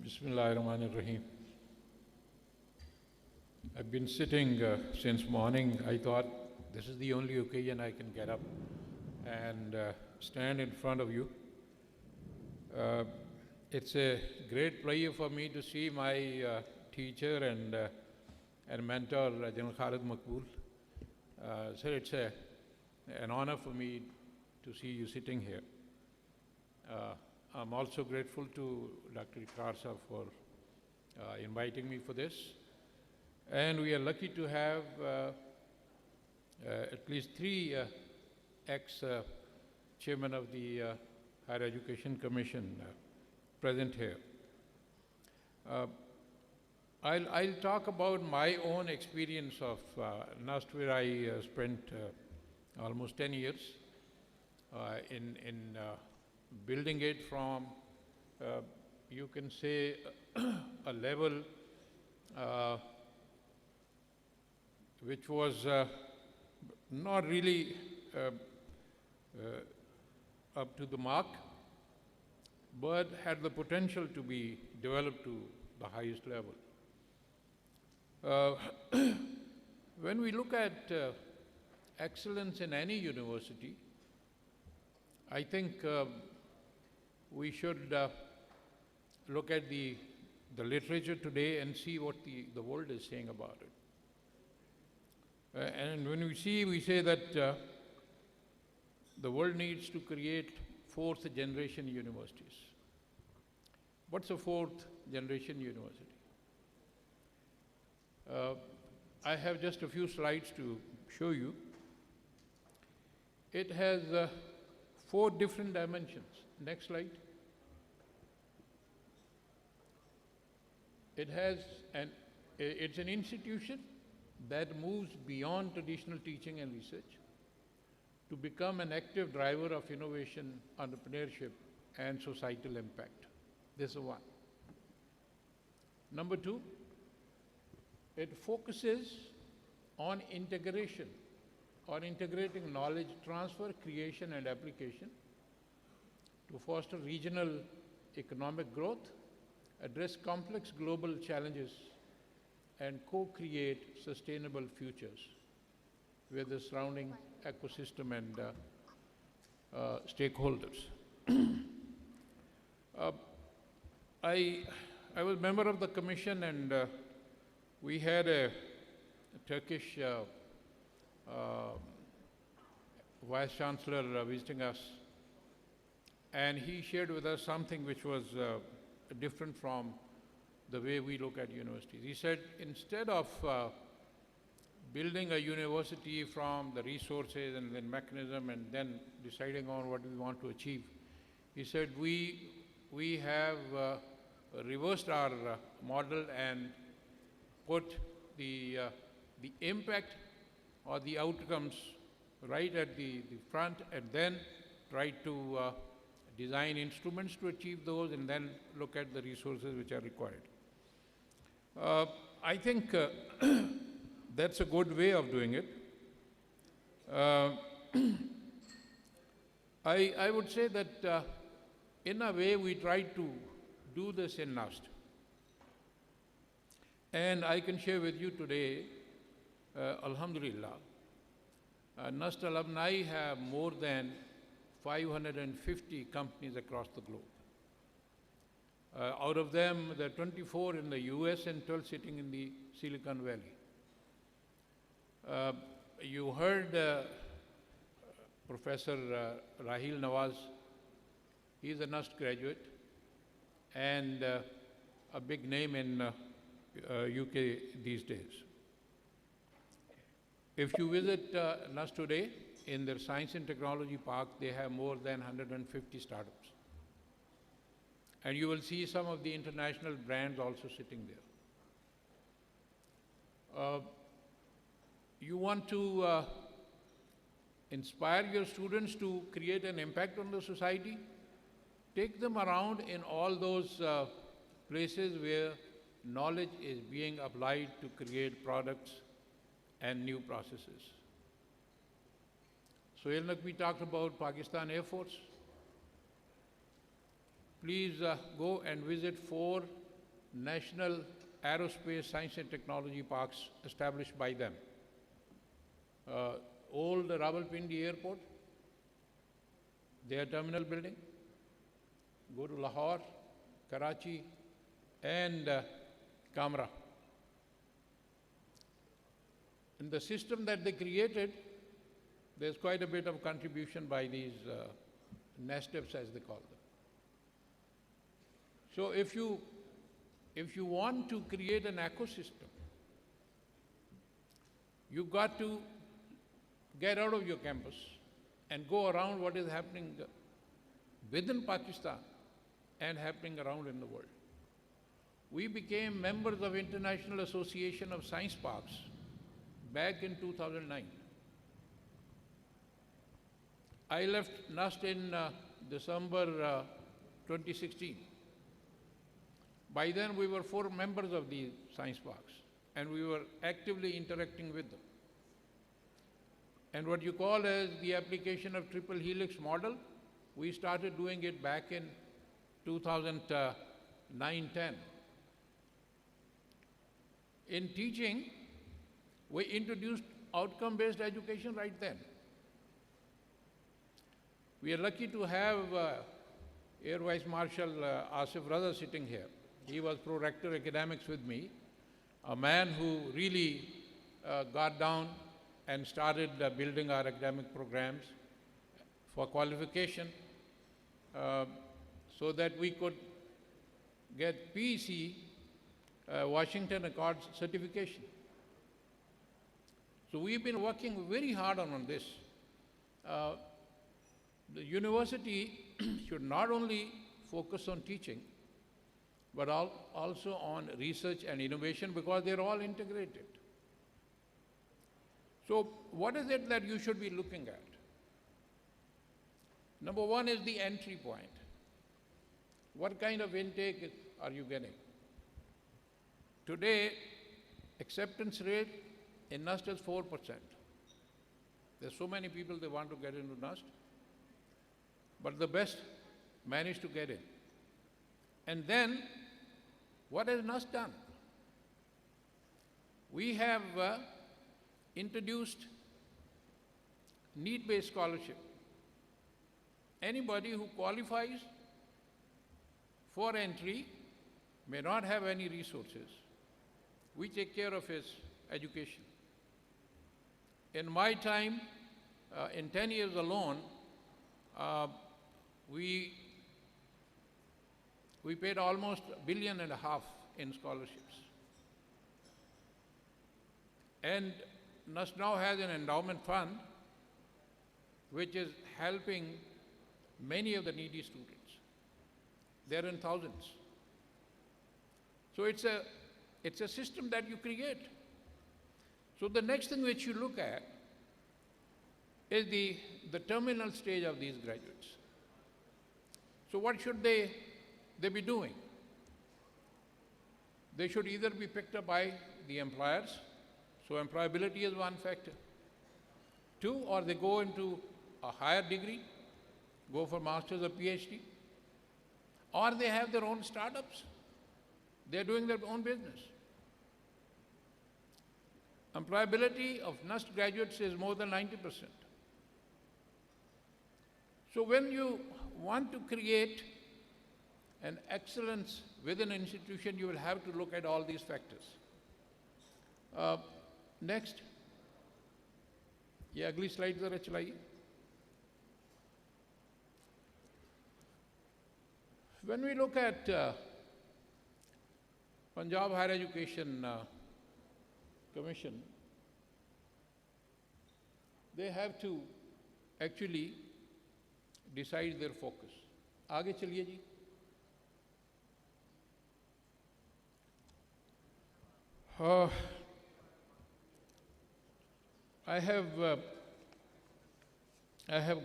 Bismillahirrahmanirrahim. I've been sitting since morning. I thought this is the only occasion I can get up and stand in front of you. It's a great pleasure for me to see my teacher and mentor, General Khalid Makbul. Sir, it's an honor for me to see you sitting here. I'm also grateful to Dr. Iqrar Sahab for inviting me for this. And we are lucky to have at least three ex-chairmen of the Higher Education Commission present here. I'll talk about my own experience of NUST, where I spent almost 10 years in building it from, you can say, a level which was not really up to the mark, but had the potential to be developed to the highest level. When we look at excellence in any university, I think we should look at the literature today and see what the world is saying about it. And when we say that the world needs to create fourth generation universities. What's a fourth generation university? I have just a few slides to show you. It has 4 different dimensions. Next slide. It's an institution that moves beyond traditional teaching and research to become an active driver of innovation, entrepreneurship, and societal impact. This is one. Number 2, it focuses on integration, or integrating knowledge transfer, creation, and application to foster regional economic growth, address complex global challenges, and co-create sustainable futures with the surrounding ecosystem and stakeholders. I was a member of the commission, and we had a Turkish Vice Chancellor visiting us, and he shared with us something which was different from the way we look at universities. He said, instead of building a university from the resources and the mechanism and then deciding on what we want to achieve, he said, we have reversed our model and put the impact or the outcomes right at the front, and then try to design instruments to achieve those, and then look at the resources which are required. I think that's a good way of doing it. I would say that in a way we try to do this in NUST. And I can share with you today, Alhamdulillah, NUST alumni have more than 550 companies across the globe. Out of them, there are 24 in the US and 12 sitting in the Silicon Valley. You heard Professor Rahil Nawaz. He's a NUST graduate and a big name in UK these days. If you visit NUST today, in their Science and Technology Park, they have more than 150 startups. And you will see some of the international brands also sitting there. You want to inspire your students to create an impact on the society? Take them around in all those places where knowledge is being applied to create products and new processes. Sohail Naqvi talked about Pakistan Air Force. Please go and visit 4 national aerospace science and technology parks established by them. Old Rawalpindi Airport, their terminal building, go to Lahore, Karachi, and Kamra. In the system that they created, there's quite a bit of contribution by these NASTEPs, as they call them. So if you want to create an ecosystem, you've got to get out of your campus and go around what is happening within Pakistan and happening around in the world. We became members of International Association of Science Parks back in 2009. I left NUST in December 2016. By then we were 4 members of the science parks and we were actively interacting with them. And what you call as the application of triple helix model, we started doing it back in 2009-10. In teaching, we introduced outcome-based education right then. We are lucky to have Air Vice Marshal Asif Raza sitting here. He was Pro-Rector Academics with me, a man who really got down and started building our academic programs for qualification so that we could get PEC, Washington Accords certification. So we've been working very hard on this. The university should not only focus on teaching, but also on research and innovation because they're all integrated. So what is it that you should be looking at? Number one is the entry point. What kind of intake are you getting? Today, acceptance rate in NUST is 4%. There's so many people they want to get into NUST, but the best manage to get in. And then, what has NUST done? We have introduced need-based scholarship. Anybody who qualifies for entry may not have any resources. We take care of his education. In my time, in 10 years alone, we paid almost $1.5 billion in scholarships. And NUST now has an endowment fund which is helping many of the needy students. They're in thousands. So it's a system that you create. So the next thing which you look at is the terminal stage of these graduates. So what should they be doing? They should either be picked up by the employers, so employability is one factor. 2, or they go into a higher degree, go for master's or PhD, or they have their own startups. They're doing their own business. Employability of NUST graduates is more than 90%. So when you want to create an excellence within an institution, you will have to look at all these factors. Next. ये अगली slide जरा चलाइए. When we look at Punjab Higher Education Commission, they have to actually decide their focus. आगे चलिए जी. I have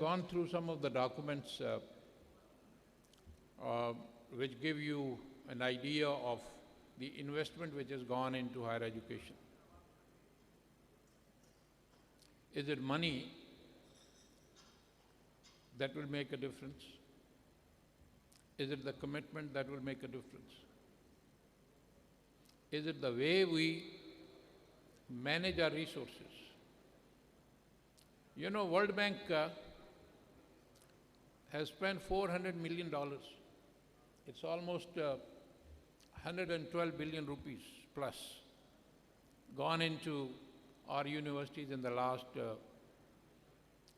gone through some of the documents which give you an idea of the investment which has gone into higher education. Is it money that will make a difference? Is it the commitment that will make a difference? Is it the way we manage our resources? You know, World Bank has spent $400 million. It's almost 112 billion rupees plus gone into our universities in the last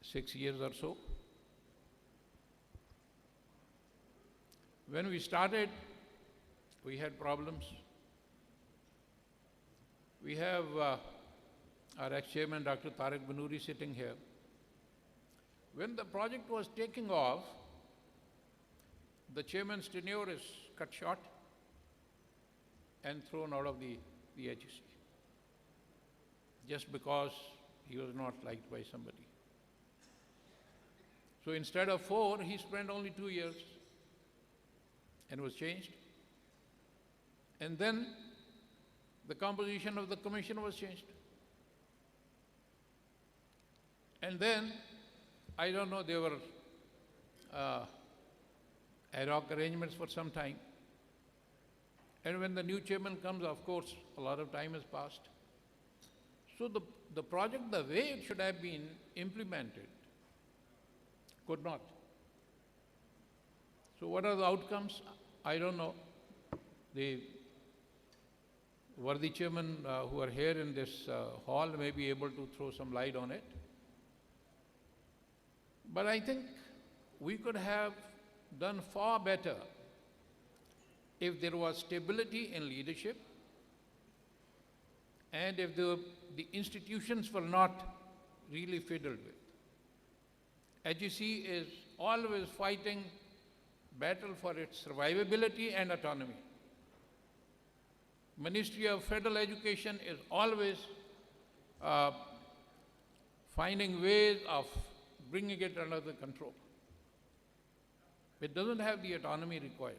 6 years or so. When we started, we had problems. We have our ex-chairman, Dr. Tariq Banuri, sitting here. When the project was taking off, the chairman's tenure is cut short and thrown out of the HEC, just because he was not liked by somebody. So instead of 4, he spent only 2 years and was changed. And then the composition of the commission was changed. And then, I don't know, there were ad hoc arrangements for some time. And when the new chairman comes, of course, a lot of time has passed. So the project, the way it should have been implemented, could not. So what are the outcomes? I don't know. The worthy chairmen who are here in this hall may be able to throw some light on it. But I think we could have done far better if there was stability in leadership and if the institutions were not really fiddled with. HEC is always fighting battle for its survivability and autonomy. Ministry of Federal Education is always finding ways of bringing it under the control. It doesn't have the autonomy required.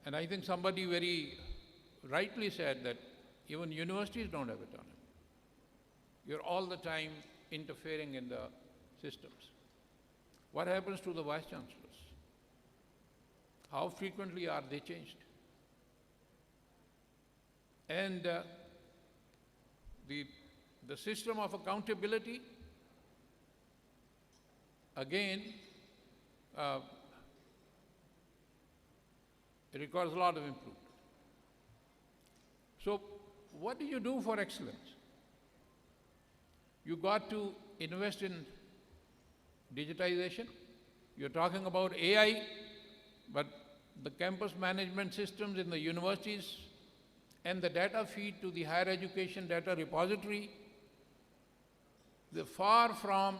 And I think somebody very rightly said that even universities don't have autonomy. You're all the time interfering in the systems. What happens to the vice chancellors? How frequently are they changed? And the system of accountability, again, it requires a lot of improvement. So what do you do for excellence? You got to invest in digitization. You're talking about AI, but the campus management systems in the universities and the data feed to the higher education data repository, they're far from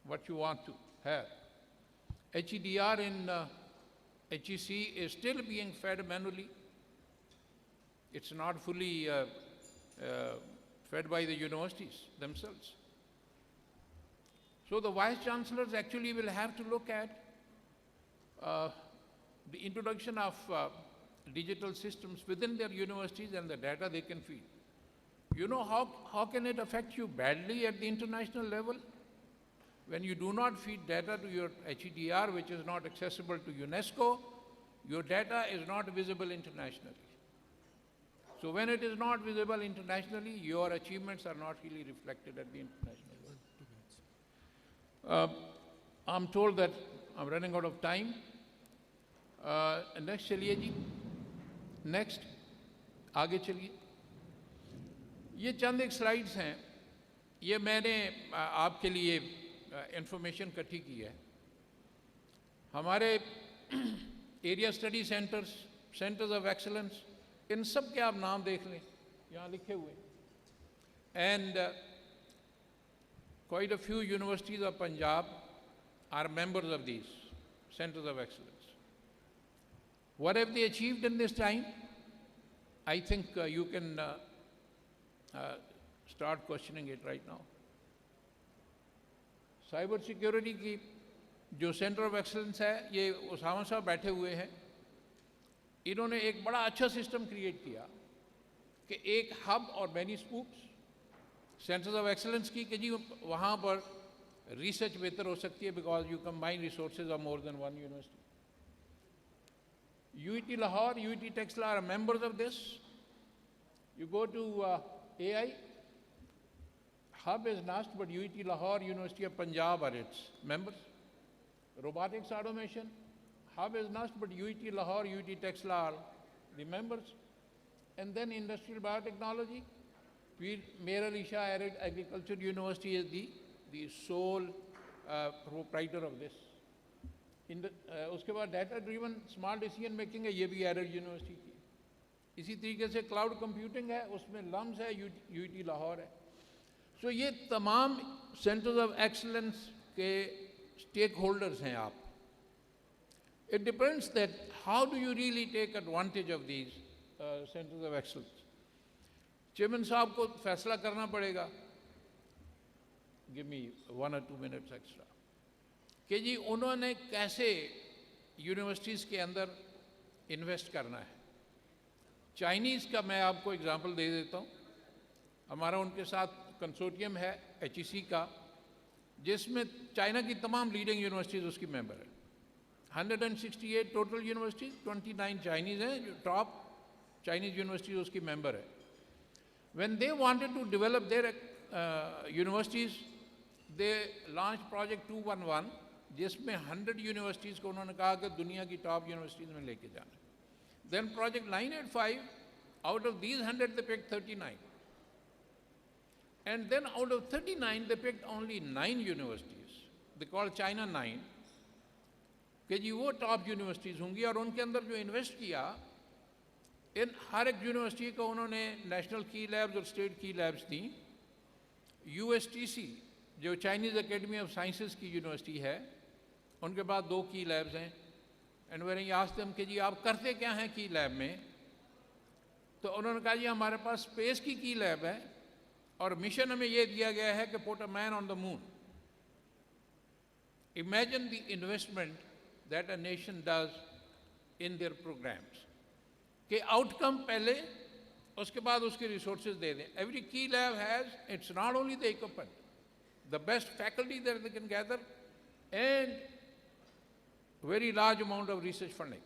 what you want to have. HEDR in HEC is still being fed manually. It's not fully fed by the universities themselves. So the vice chancellors actually will have to look at the introduction of digital systems within their universities and the data they can feed. You know how can it affect you badly at the international level? When you do not feed data to your HEDR, which is not accessible to UNESCO, your data is not visible internationally. So when it is not visible internationally, your achievements are not really reflected at the international level. I'm told that I'm running out of time. Next चलिए जी. Next, आगे चलिए. ये चंद एक slides हैं. ये मैंने आपके लिए इंफॉर्मेशन इकट्ठी की है. हमारे area study centres, centres of excellence, इन सब के आप नाम देख लें, यहाँ लिखे हुए. And quite a few universities of Punjab are members of these centers of excellence. What have they achieved in this time? I think you can start questioning it right now. Cyber security की जो centre of excellence है, ये उसामा साहब बैठे हुए हैं. इन्होंने एक बड़ा अच्छा सिस्टम क्रिएट किया कि एक हब और many scoops centres of excellence की कि जी वहाँ पर रिसर्च बेहतर हो सकती है because you combine resources of more than one university. UET Lahore, UET Texla are members of this. You go to AI, Hub is not, but UET Lahore, University of Punjab are its members. Robotics automation, Hub is not, but UET Lahore, UET Texla are the members. And then industrial biotechnology, Mir Ali Shah Agriculture University is the sole proprietor of this. उसके बाद data driven smart decision making है, ये भी error university की. इसी तरीके से cloud computing है, उसमें लम्स है, यूटी लाहौर है. सो ये तमाम सेंटर्स ऑफ एक्सलेंस के स्टेक होल्डर्स हैं आप. It depends that how do you really take advantage of these centres of excellence. Chairman साहब को फैसला करना पड़ेगा, give me 1 or 2 minutes extra, कि जी उन्होंने कैसे यूनिवर्सिटीज़ के अंदर इन्वेस्ट करना है. चाइनीज़ का मैं आपको एग्जांपल दे देता हूँ. हमारा उनके साथ कंसोर्टियम है HEC का, जिसमें चाइना की तमाम लीडिंग यूनिवर्सिटीज़ उसकी मेंबर है. 168 टोटल यूनिवर्सिटीज़, 29 चाइनीज़ हैं जो टॉप चाइनीज़ यूनिवर्सिटीज़ उसकी मेंबर है. When they wanted to develop their universities, they launched Project 211, जिसमें 100 यूनिवर्सिटीज़ को उन्होंने कहा कि दुनिया की टॉप यूनिवर्सिटीज़ में लेके जाना. Then Project 985, out of these 100 they picked 39. And then out of 39 they picked only 9 universities. They called China 9. कि जी वो टॉप यूनिवर्सिटीज़ होंगी, और उनके अंदर जो इन्वेस्ट किया, इन हर एक यूनिवर्सिटी को उन्होंने नेशनल की लैब्स और स्टेट की लैब्स दी. USTC जो चाइनीज़ एकेडमी ऑफ साइंसेस की यूनिवर्सिटी है, उनके पास 2 की लैब्स हैं. And when I asked them कि जी आप करते क्या हैं की लैब में, तो उन्होंने कहा जी हमारे पास स्पेस की लैब है, और मिशन हमें ये दिया गया है कि put a man on the moon. Imagine the investment that a nation does in their programmes, कि आउटकम पहले, उसके बाद उसके रिसोर्सेज दे दें. Every key lab has, it's not only the equipment, the best faculty that they can gather, and very large amount of research funding.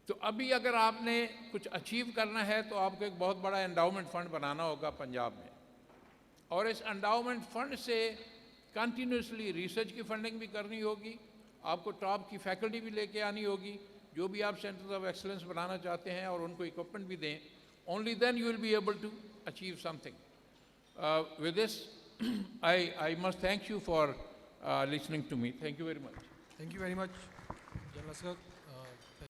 तो अभी अगर आपने कुछ अचीव करना है तो आपको एक बहुत बड़ा एंडाउमेंट फंड बनाना होगा पंजाब में, और इस एंडाउमेंट फंड से कंटिन्यूसली रिसर्च की फंडिंग भी करनी होगी, आपको टॉप की फैकल्टी भी लेके आनी होगी, जो भी आप सेंटर्स ऑफ एक्सलेंस बनाना चाहते हैं, और उनको इक्विपमेंट भी दें. Only then you will be able to achieve something. With this I must thank you for listening to me. Thank you very much. Thank you very much, General Asghar.